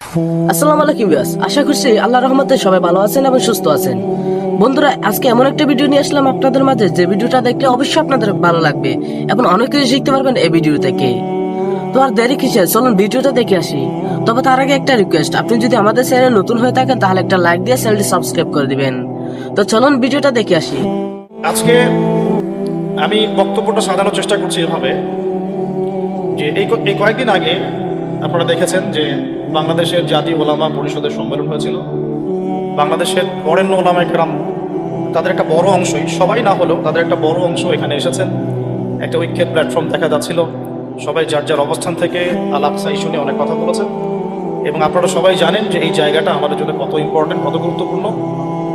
আসসালামু আলাইকুম ভিউয়ার্স, আশা করছি আল্লাহর রহমতে সবাই ভালো আছেন এবং সুস্থ আছেন। বন্ধুরা, আজকে এমন একটা ভিডিও নিয়ে আসলাম আপনাদের মাঝে, যে ভিডিওটা দেখলে অবশ্যই আপনাদের ভালো লাগবে এবং অনেক কিছু শিখতে পারবেন এই ভিডিও থেকে। তো আর দেরি কিসের, চলুন ভিডিওটা দেখে আসি। তবে তার আগে একটা রিকোয়েস্ট, আপনি যদি আমাদের চ্যানেলে নতুন হয়ে থাকেন তাহলে একটা লাইক দিয়ে চ্যানেলটি সাবস্ক্রাইব করে দিবেন। তো চলুন ভিডিওটা দেখে আসি। আজকে আমি বক্তব্যটা সাজানোর চেষ্টা করছি এভাবে যে এই কয়েকদিন আগে আপনারা দেখেছেন যে বাংলাদেশের জাতীয় ওলামা পরিষদের সম্মেলন হয়েছিল। বাংলাদেশের বরেণ্য ওলামা একরাম, তাদের একটা বড় অংশই, সবাই না হলেও তাদের একটা বড় অংশ এখানে এসেছেন। একটা ঐক্যের প্ল্যাটফর্ম দেখা যাচ্ছিল। সবাই যার যার অবস্থান থেকে আল আকসা ইস্যু নিয়ে অনেক কথা বলেছেন এবং আপনারা সবাই জানেন যে এই জায়গাটা আমাদের জন্য কত ইম্পর্টেন্ট, কত গুরুত্বপূর্ণ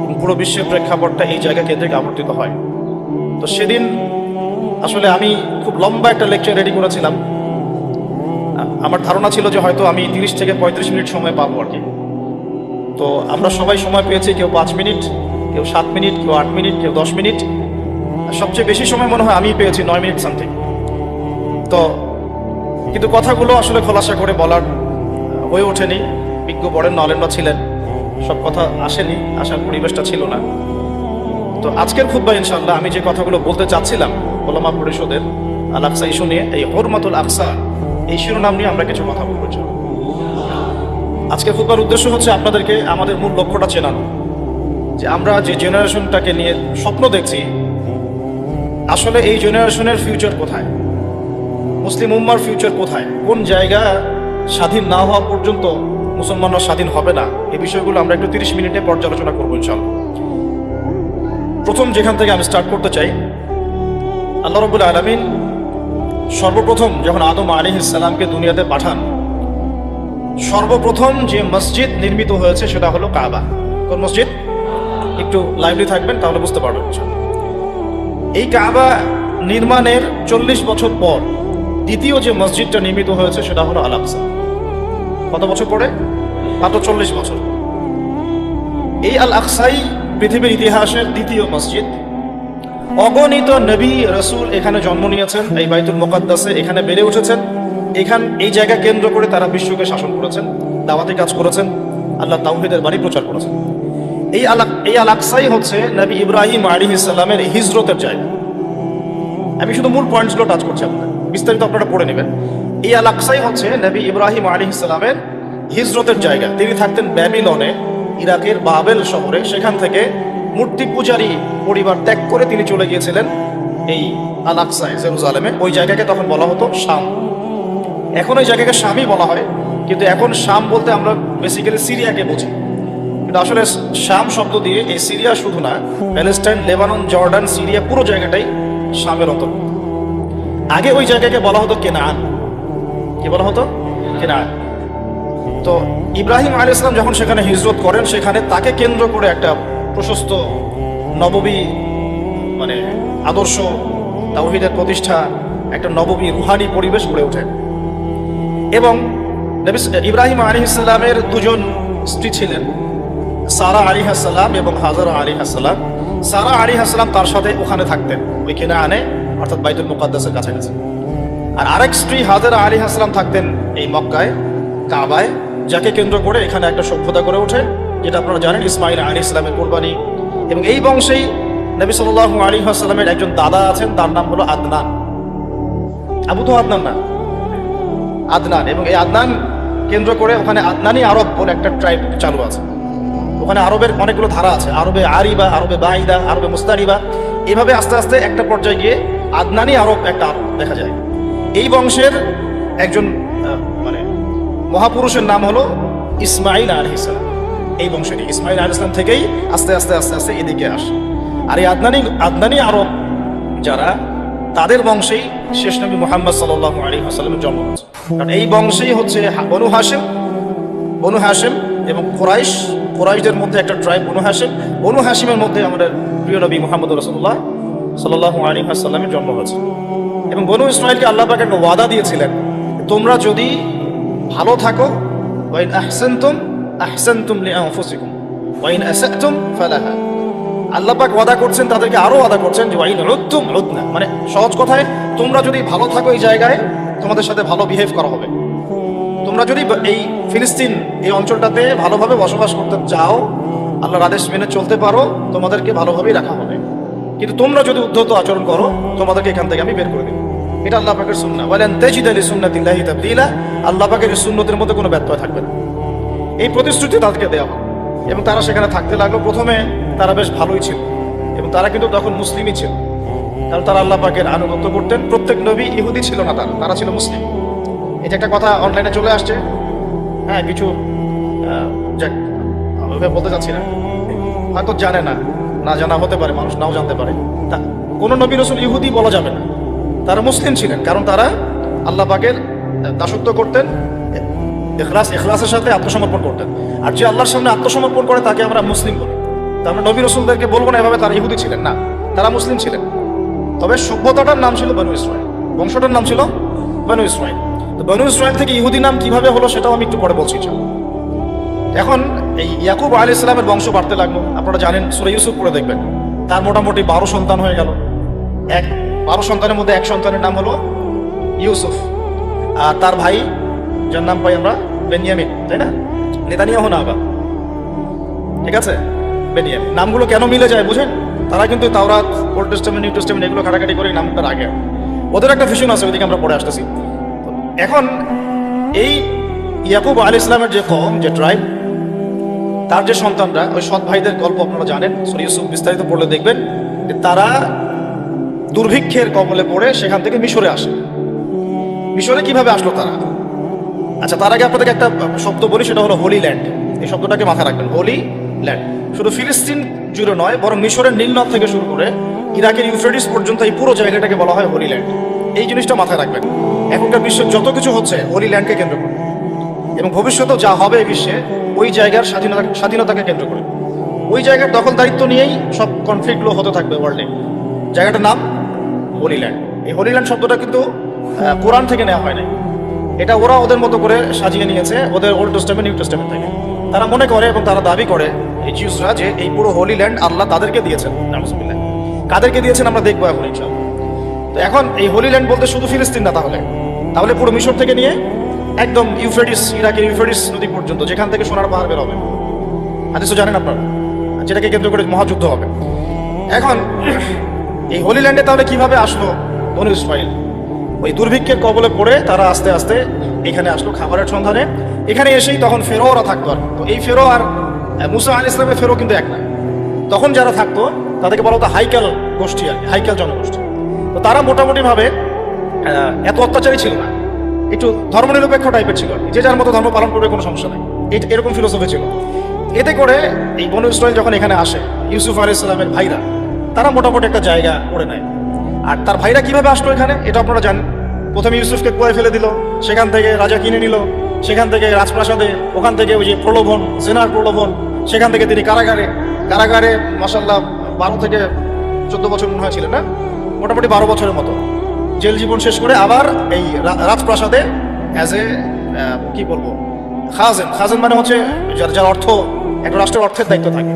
এবং পুরো বিশ্বের প্রেক্ষাপটটা এই জায়গা কেন্দ্রিক আবর্তিত হয়। তো সেদিন আসলে আমি খুব লম্বা একটা লেকচার রেডি করেছিলাম। আমার ধারণা ছিল যে হয়তো আমি 30 থেকে 35 মিনিট সময় পাবো আর কি। তো আমরা সবাই সময় পেয়েছি, কেউ 5 মিনিট, কেউ 7 মিনিট, কেউ 8 মিনিট, কেউ 10 মিনিট। সবচেয়ে বেশি সময় মনে হয় আমি পেয়েছি 9 মিনিট সামথিং। তো কিন্তু কথাগুলো আসলে খোলাসা করে বলার হয়ে ওঠেনি। বিজ্ঞ বরেণ্য আলেমরা ছিলেন, সব কথা আসেনি, আসার পরিবেশটা ছিল না। তো আজকের খুতবা ইনশাআল্লাহ আমি যে কথাগুলো বলতে চাচ্ছিলাম ওলামা পরিষদের আল আকসা ইস্যু নিয়ে, এই হুরমাতুল আকসা এই শিরোনাম নিয়ে আমরা কিছু কথা বলবো। আজকে খুতবার উদ্দেশ্য হচ্ছে আপনাদেরকে আমাদের মূল লক্ষ্যটা চেনানো, যে আমরা যে জেনারেশনটাকে নিয়ে স্বপ্ন দেখছি, আসলে এই জেনারেশনের ফিউচার কোথায়, মুসলিম উম্মার ফিউচার কোথায়, কোন জায়গা স্বাধীন না হওয়া পর্যন্ত মুসলমানরা স্বাধীন হবে না। এই বিষয়গুলো আমরা একটু 30 মিনিটে পর্যালোচনা করবো ইনশাআল্লাহ। প্রথম যেখান থেকে আমি স্টার্ট করতে চাই, আল্লাহ রাব্বুল আলামিন সর্বপ্রথম যখন আদম আলাইহিস সালামকে দুনিয়াতে পাঠান, সর্বপ্রথম যে মসজিদ নির্মিত হয়েছে সেটা হলো কাবা। কোন মসজিদ? একটু লাইভলি থাকবেন তাহলে বুঝতে পারবেন। এই কাবা নির্মাণের 40 বছর পর দ্বিতীয় যে মসজিদটা নির্মিত হয়েছে সেটা হলো আল আকসা। কত বছর পরে? মাত্র 40 বছর। এই আল আকসাই পৃথিবীর ইতিহাসের দ্বিতীয় মসজিদ। অগণিত নবী রাসূল এখানে জন্ম নিয়েছেন, এই বাইতুল মুকাদ্দাসে এখানে বেড়ে উঠেছেন। এই জায়গা কেন্দ্র করে তারা বিশ্বকে শাসন করেছেন, দাওয়াতি কাজ করেছেন, আল্লাহ তাওহীদের বাণী প্রচার করেছেন। এই আল আকসাই হচ্ছে নবী ইব্রাহিম আলাইহিস সালামের হিজরতের জায়গা। আমি শুধু মূল পয়েন্টসগুলো টাচ করছি, আপনাদের বিস্তারিত আপনারা পড়ে নেবেন। এই আল আকসাই হচ্ছে নবী ইব্রাহিম আলাইহিস সালামের হিজরতের জায়গা। তিনি থাকতেন ব্যাবিলনে, ইরাকের বাবেল শহরে। সেখান থেকে মূর্তি পূজারী পরিবার ত্যাগ করে তিনি চলে গিয়েছিলেন এই আল আকসায়, জেরুজালেমে। ওই জায়গাকে তখন বলা হতো শাম। এখন ওই জায়গাকে শামই বলা হয়, কিন্তু এখন শাম বলতে আমরা বেসিক্যালি সিরিয়াকে বুঝি। কিন্তু আসলে শাম শব্দ দিয়ে এই সিরিয়া শুধু না, প্যালেস্টাইন, লেবানন, জর্ডান, সিরিয়া পুরো জায়গাটাই শামের অন্তর্ভুক্ত। আগে ওই জায়গাকে বলা হতো কেনান। কি বলা হতো? কেনান। তো ইব্রাহিম আলাইহিস সালাম যখন সেখানে হিজরত করেন, সেখানে তাকে কেন্দ্র করে একটা প্রশস্ত নববী মানে আদর্শ, তাওহীদের প্রতিষ্ঠা, একটা নববী রুহানি পরিবেশ গড়ে ওঠে। এবং নবী ইব্রাহিম আলাইহিস সালামের দুজন স্ত্রী ছিলেন, সারা আলাইহিস সালাম এবং হাজারা আলাইহিস সালাম। সারা আলাইহিস সালাম তার সাথে ওখানে থাকতেন, ওই কেনানে, অর্থাৎ বাইতুল মুকাদ্দাসের কাছাকাছি। আর আরেক স্ত্রী হাজারা আলাইহিস সালাম থাকতেন এই মক্কায়, কাবায়, যাকে কেন্দ্র করে এখানে একটা সভ্যতা গড়ে ওঠে, যেটা আপনারা জানেন ইসমাইল আলাইহিস সালামের কুরবানি। এবং এই বংশেই নবী সাল্লাল্লাহু আলাইহি ওয়াসাল্লামের একজন দাদা আছেন, তার নাম হলো আদনান। আবু তো আদনান না, আদনান। এবং এই আদনান কেন্দ্র করে ওখানে আদনানি আরব বলে একটা ট্রাইব চালু আছে। ওখানে আরবের অনেকগুলো ধারা আছে, আরবে আরিবা, আরবে বাহিদা, আরবে মুস্তারিবা। এভাবে আস্তে আস্তে একটা পর্যায়ে গিয়ে আদনানি আরব একটা আরব দেখা যায়। এই বংশের একজন মানে মহাপুরুষের নাম হলো ইসমাইল আলাইহিস সালাম। এই বংশেরই ইসমাইল আলাইহিস সালাম থেকেই আস্তে আস্তে আস্তে আস্তে এদিকে আসে। আর এই আদনানি আরব যারা, তাদের বংশেই শেষ নবী মুহাম্মদ সাল্লাল্লাহু আলাইহি ওয়াসাল্লামের জন্ম হয়েছে। কারণ এই বংশেই হচ্ছে বনু হাশিম এবং কুরাইশদের মধ্যে একটা ট্রাইব বনু হাশিমের মধ্যে আমাদের প্রিয় নবী মুহাম্মদ রাসূলুল্লাহ সাল্লাল্লাহু আলাইহি ওয়াসাল্লামের জন্ম হয়েছে। এবং বনু ইসরাঈলকে আল্লাহ পাক একটা ওয়াদা দিয়েছিলেন, তোমরা যদি ভালো থাকো, ওয়া ইন আহসানতুম লিআনফুসিকুম ওয়া ইন আসাতুম ফালাহা। আল্লাহ পাক ওয়াদা করছেন, তাদেরকে আরো ওয়াদা করছেন যে ওয়া ইন উদ্তুম উদনা, মানে সহজ কথায়, তোমরা যদি ভালো থাকো এই জায়গায় তোমাদের সাথে ভালো বিহেভ করা হবে। তোমরা যদি এই ফিলিস্তিন এই অঞ্চলটাতে ভালোভাবে বসবাস করতে চাও, আল্লাহর আদেশ মেনে চলতে পারো, তোমাদেরকে ভালোভাবেই রাখা হবে। কিন্তু তোমরা যদি উদ্ধত আচরণ করো, তোমাদেরকে এখান থেকে আমি বের করে দেব। এটা আল্লাহ পাকের সুন্নাহ। ওয়ালান তাজিদা লিসুন্নাতিল্লাহি তাবদীলা, আল্লাহ পাকের সুন্নতের মধ্যে কোনো ব্যত্যয় থাকবে না। এই প্রতিশ্রুতি তাদেরকে দেওয়া হবে এবং তারা সেখানে থাকতে লাগলো। প্রথমে তারা বেশ ভালোই ছিল এবং তারা কিন্তু তখন মুসলিমই ছিল, কারণ তারা আল্লাহ পাকের আনুগত্য করতেন। প্রত্যেক নবী ইহুদি ছিল না, তারা ছিল মুসলিম। এটা একটা কথা অনলাইনে চলে আসছে, হ্যাঁ, কিছু যাক আমি বলতে চাচ্ছি না, হয়তো জানে না, না জানা হতে পারে, মানুষ নাও জানতে পারে। তা কোনো নবী রাসূল ইহুদি বলা যাবে না, তারা মুসলিম ছিলেন, কারণ তারা আল্লাহ পাকের দাসত্ব করতেন, ইখলাসের সাথে আত্মসমর্পণ করতেন। আর যে আল্লাহর সামনে আত্মসমর্পণ করে তাকে আমরা মুসলিম বলি। তা আমরা নবী রাসূলদেরকে বলবো না এভাবে তারা ইহুদি ছিলেন, না, তারা মুসলিম ছিলেন। তবে সভ্যতাটার নাম ছিল বনু ইসরাইল, বংশটার নাম ছিল বনু ইসরাইল। তো বনু ইসরাইল থেকে ইহুদি নাম কিভাবে হলো সেটাও আমি একটু পরে বলছি। এখন এই ইয়াকুব আলাইহিস সালামের বংশ বাড়তে লাগলো। আপনারা জানেন, সূরা ইউসুফ পড়ে দেখবেন, তার মোটামুটি 12 সন্তান হয়ে গেল। 12 সন্তানের মধ্যে এক সন্তানের নাম হলো ইউসুফ, আর তার ভাই যার নাম পাই আমরা বেনিয়ামিন, তাই না? নেতানিয়াহু না আবার, ঠিক আছে, বেনিয়ামিন। নামগুলো কেন মিলে যায় বুঝেন? তারা কিন্তু তাওরাত, ওল্ড টেস্টামেন্ট, নিউ টেস্টামেন্ট এগুলো কাটাকাটি করে নামটার আগে ওদের একটা ভিশন আছে, ওইদিকে আমরা পড়ে আসতেছি। এখন এই ইয়াকুব আলাইহিস সালামের যে কওম, যে ট্রাইব, তার যে সন্তানরা, ওই সৎ ভাইদের গল্প আপনারা জানেন, সূরা ইউসুফ বিস্তারিত পড়লে দেখবেন যে তারা দুর্ভিক্ষের কবলে পড়ে সেখান থেকে মিশরে আসে। মিশরে কিভাবে আসলো তারা? আচ্ছা, তার আগে আপনাদেরকে একটা শব্দ বলি, সেটা হলো হোলি ল্যান্ড। এই শব্দটাকে মাথায় রাখবেন, হোলি ল্যান্ড। শুধু ফিলিস্তিন জুড়ে নয়, বরং মিশরের নীলনদ থেকে শুরু করে ইরাকের ইউফ্রেটিস পর্যন্ত এই পুরো জায়গাটাকে বলা হয় হোলি ল্যান্ড। এই জিনিসটা মাথায় রাখবেন। এখনকার বিশ্বের যত কিছু হচ্ছে হোলি ল্যান্ডকে কেন্দ্র করে, এবং ভবিষ্যতেও যা হবে এই বিশ্বে ওই জায়গার স্বাধীনতাকে কেন্দ্র করে। ওই জায়গার দখলদারিত্ব নিয়েই সব কনফ্লিক্টগুলো হতে থাকবে ওয়ার্ল্ডে। জায়গাটার নাম হোলি ল্যান্ড। এই হোলি ল্যান্ড শব্দটা কিন্তু কোরআন থেকে নেওয়া হয় নাই, এটা ওরা ওদের মতো করে সাজিয়ে নিয়েছে, ওদের ওল্ড টেস্টামেন্ট, নিউ টেস্টামেন্ট থেকে। তারা মনে করে এবং তারা দাবি করে এই জিউসরা যে এই পুরো হোলি ল্যান্ড আল্লাহ তাদেরকে দিয়েছেন। নাউজুবিল্লাহ। কাদেরকে দিয়েছেন আমরা দেখবো এখন ইনশাআল্লাহ। তো এখন এই হোলি ল্যান্ড বলতে শুধু ফিলিস্তিন না, তাহলে পুরো মিশর থেকে নিয়ে একদম ইউফ্রেটিস, ইরাকের ইউফ্রেটিস নদী পর্যন্ত, যেখান থেকে সোনার পাহাড় বের হবে, হাদিসও জানেন আপনারা, যেটাকে কেন্দ্র করে মহাযুদ্ধ হবে। এখন এই হোলি ল্যান্ডে তাহলে কিভাবে আসলো বনু ইসরাইল? ওই দুর্ভিক্ষের কবলে পড়ে তারা আস্তে আস্তে এখানে আসলো খাবারের সন্ধানে। এখানে এসেই তখন ফেরোরা থাকতো। আর তো এই ফেরো আর মুসা আলাইহিস সালামের ফেরো কিন্তু এক না। তখন যারা থাকতো তাদেরকে বলা হতো হাইকেল গোষ্ঠী, আর কি, হাইকেল জনগোষ্ঠী। তো তারা মোটামুটিভাবে এত অত্যাচারী ছিল না, একটু ধর্মনিরপেক্ষ টাইপের ছিল, যে যার মতো ধর্ম পালন করবে, কোনো সমস্যা নেই, এরকম ফিলোসফি ছিল। এতে করে এই বনু ইসরাইল যখন এখানে আসে, ইউসুফ আলাইহিস সালামের ভাইরা, তারা মোটামুটি একটা জায়গা করে নেয়। আর তার ভাইরা কিভাবে আসলো এখানে এটা আপনারা জানেন। প্রথমে ইউসুফকে কুয়ায় ফেলে দিল, সেখান থেকে রাজা কিনে নিল, সেখান থেকে রাজপ্রাসাদে, ওখান থেকে ওই যে প্রলোভন, জেনার প্রলোভন, সেখান থেকে তিনি কারাগারে মাশাআল্লাহ 12 থেকে 14 বছর মনে হয়েছিলেন, না, মোটামুটি 12 বছরের মতো জেল জীবন শেষ করে আবার এই রাজপ্রাসাদে অ্যাজ এ কি বলবো, খাজেন মানে হচ্ছে যার অর্থ, একটা রাষ্ট্রের অর্থের দায়িত্ব থাকে,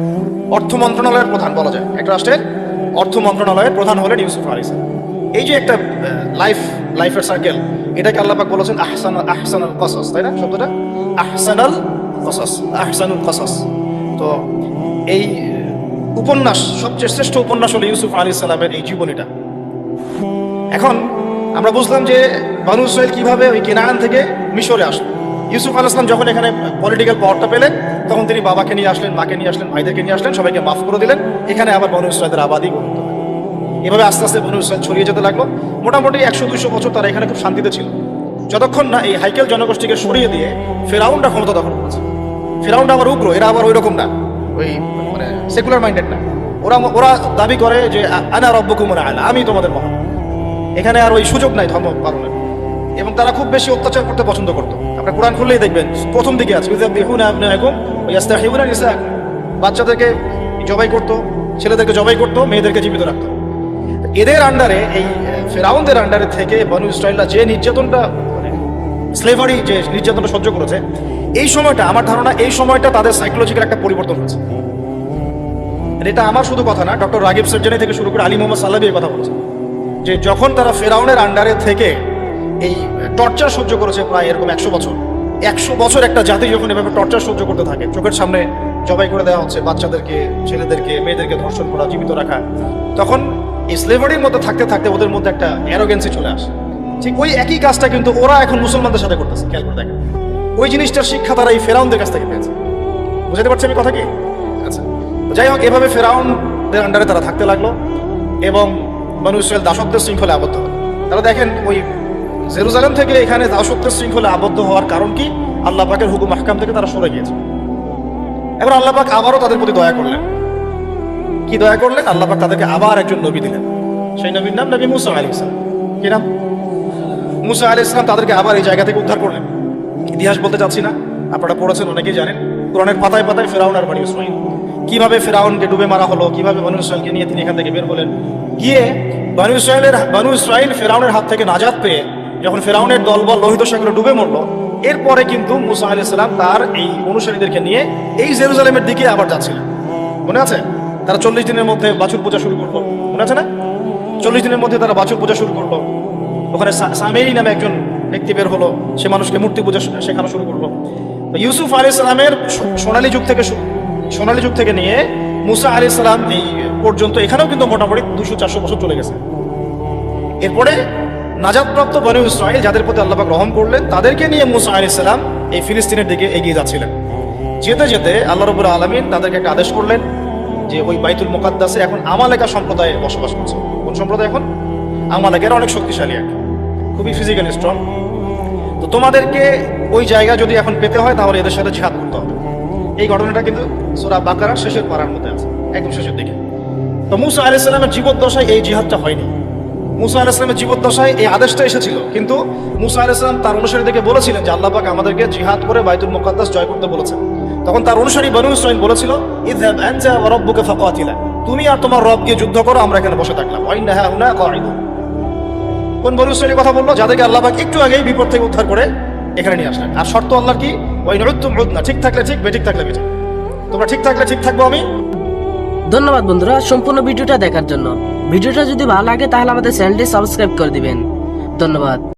অর্থ মন্ত্রণালয়ের প্রধান বলা যায়। একটা রাষ্ট্রের অর্থ মন্ত্রণালয়ের প্রধান হলেন ইউসুফ আলাইহিস সালাম। এই যে একটা লাইফের সার্কেল, এটাকে আল্লাহ পাক বলেছেন আহসানুল কসস, তাই না? শব্দটা আহসানুল কসস। তো এই উপন্যাস, সবচেয়ে শ্রেষ্ঠ উপন্যাস হলো ইউসুফ আলাইহিস সালামের এই জীবনীটা। এখন আমরা বুঝলাম যে বনু ইসরাইল কিভাবে ওই কেনান থেকে মিশরে আসলো। ইউসুফ আলাইহিস সালাম যখন এখানে পলিটিক্যাল পাওয়ারটা পেলেন, তখন তিনি বাবাকে নিয়ে আসলেন, মাকে নিয়ে আসলেন, ভাইদেরকে নিয়ে আসলেন, সবাইকে মাফ করে দিলেন। এখানে আবার বনু ইসরাইলের আবাদি গড়ে উঠল। এভাবে আস্তে আস্তে বনু ইসরাইল ছড়িয়ে যেতে লাগলো। মোটামুটি 100-200 বছর তারা এখানে খুব শান্তিতে ছিল, যতক্ষণ না এই হাইকেল জনগোষ্ঠীকে সরিয়ে দিয়ে ফেরাউনটা ক্ষমতা দখল করেছে। ফেরাউনটা আবার উগ্র, এরা আবার ওই রকম না, ওই মানে সেকুলার মাইন্ডেড না। ওরা দাবি করে যে আনা রব্বুকুমুল আ'লা, আমি তোমাদের মহান। এখানে আর ওই সুযোগ নাই ধর্ম পালনের, এবং তারা খুব বেশি অত্যাচার করতে পছন্দ করতো। আপনার কোরআন খুললেই দেখবেন প্রথম দিকে আছে বাচ্চাদেরকে জবাই করতো, ছেলেদেরকে জবাই করতো, মেয়েদেরকে জীবিত রাখতো। এদের আন্ডারে, এই ফেরাউনদের আন্ডারে থেকে বনু ইসরাইলরা যে নির্যাতনটা, মানে স্লেভারি যে নির্যাতনটা সহ্য করেছে, এই সময়টা, আমার ধারণা এই সময়টা তাদের সাইকোলজিক্যাল একটা পরিবর্তন হয়েছে। এটা আমার শুধু কথা না, ডক্টর রাগিব সার্জানি থেকে শুরু করে আলী মোহাম্মদ সালাবি এই কথা বলেছে যে যখন তারা ফেরাউনের আন্ডারে থেকে এই টর্চার সহ্য করেছে প্রায় এরকম 100 বছর, 100 বছর একটা জাতি যখন এভাবে টর্চার সহ্য করতে থাকে, চোখের সামনে জবাই করে দেওয়া হচ্ছে বাচ্চাদেরকে, ছেলেদেরকে, মেয়েদেরকে ধর্ষণ করা, জীবিত রাখা, তখন এই স্লেভারির মধ্যে থাকতে থাকতে ওদের মধ্যে একটা অ্যারোগেন্সি চলে আসে। ঠিক ওই একই কাজটা কিন্তু ওরা এখন মুসলমানদের সাথে করতেছে। খেয়াল করে দেখেন, ওই জিনিসটার শিক্ষা তারা এই ফেরাউনদের কাছ থেকে পেয়েছে। বুঝতে পারছি আমি কথা কি? আচ্ছা, যাই হোক, এভাবে ফেরাউনদের আন্ডারে তারা থাকতে লাগলো এবং বনু ইসরাইল দাসত্বের শৃঙ্খলে আবদ্ধ হলো। তারা দেখেন ওই জেরুজালেম থেকে এখানে দাসত্বের শৃঙ্খলে আবদ্ধ হওয়ার কারণ কি? আল্লাহ পাকের হুকুম আহকাম থেকে তারা সরে গিয়েছে। এবার আল্লাহ পাক আবারও তাদের প্রতি দয়া করলেন। কি দয়া করলেন? আল্লাহ পাক তাদেরকে আবার একজন নবী দিলেন। সেই নবীর নাম নবী মুসা আলাইহিস সালাম। কি নাম? মুসা আলাইহিস সালাম তাদেরকে আবার এই জায়গা থেকে উদ্ধার করলেন। ইতিহাস বলতে চাচ্ছি না, আপনারা পড়েছেন, অনেকেই জানেন। কোরআনের পাতায় পাতায় ফেরাউন আর বনী ইসরাইল, কিভাবে ফেরাউনকে ডুবে মারা হলো, কিভাবে বনী ইসরাইলকে নিয়ে তিনি এখান থেকে বের হলেন। গিয়ে বনী ইসরাইল ফেরাউনের হাত থেকে নাজাত পেয়ে যখন ফেরাউনের দলবল লোহিত সাগরে ডুবে মরলো, এরপরে কিন্তু মুসা আলাইহিস সালাম তার এই অনুসারীদেরকে নিয়ে এই জেরুজালেমের দিকে আবার যাচ্ছিলেন। মনে আছে? তারা 40 দিনের মধ্যে বাছুর পূজা শুরু করলো। মনে আছে না? 40 দিনের মধ্যে তারা বাছুর পূজা শুরু করলো। ওখানে সামেরি নামে একজন ব্যক্তি বের হলো, সে মানুষকে মূর্তি পূজা শেখানো শুরু করলো। ইউসুফ আলাইহিস সালামের সোনালী যুগ থেকে নিয়ে মুসা আলাইহিস সালাম এই পর্যন্ত এখানেও কিন্তু মোটামুটি 200-400 বছর চলে গেছে। এরপরে নাজাতপ্রাপ্ত বনী ইসরাইল যাদের প্রতি আল্লাহ পাক রহম করলেন, তাদেরকে নিয়ে মুসা আলাইহিস সালাম এই ফিলিস্তিনের দিকে এগিয়ে যাচ্ছিলেন। যেতে যেতে আল্লাহ রাব্বুল আলামিন তাদেরকে একটা আদেশ করলেন যে ওই বাইতুল মুকাদ্দাসে এখন আমালেকা সম্প্রদায় বসবাস করছে। কোন সম্প্রদায়? এখন আমালেকের অনেক শক্তিশালী, এক খুবই ফিজিক্যালি স্ট্রং। তো তোমাদেরকে ওই জায়গা যদি এখন পেতে হয় তাহলে এদের সাথে জিহাদ করতে হবে। এই ঘটনাটা কিন্তু সূরা বাকারার শেষের পারার মধ্যে আছে, একদম শেষের দিকে। তো মুসা আলাইহিস সালামের জীবদ্দশায় এই জিহাদটা হয়নি। মুসা আলাইহিস সালামের জীবদ্দশায় এই আদেশটা এসেছিল, কিন্তু মুসা আলাইহিস সালাম তার অনুসারীদেরকে বলেছিলেন যে আল্লাহ পাক আমাদেরকে জিহাদ করে বাইতুল মুকাদ্দাস জয় করতে বলেছেন। তখন তার অনুসারী বনী ইসরাইল বলেছিল, ইযহাব আনতা ওয়া রাব্বুকা ফাকাতিলা, তুমি আর তোমার রব গিয়ে যুদ্ধ করো, আমরা এখানে বসে থাকলাম। ওয়া ইন্না হাউনা কাঈদুন। কোন বনী ইসরাইলের কথা বললো? যাদেরকে আল্লাহ পাক একটু আগেই বিপদ থেকে উদ্ধার করে এখানে নিয়ে আসলেন। আর শর্ত আল্লাহর কি? ওয়া ইন উদ্তুম উদনা, ঠিক থাকলে ঠিক, বেঠিক থাকলে বেঠিক। তোমরা ঠিক থাকলে ঠিক থাকবো আমি। ধন্যবাদ বন্ধুরা সম্পূর্ণ ভিডিওটা দেখার জন্য। ভিডিওটা যদি ভালো লাগে তাহলে আমাদের চ্যানেলটি সাবস্ক্রাইব করে দিবেন। ধন্যবাদ।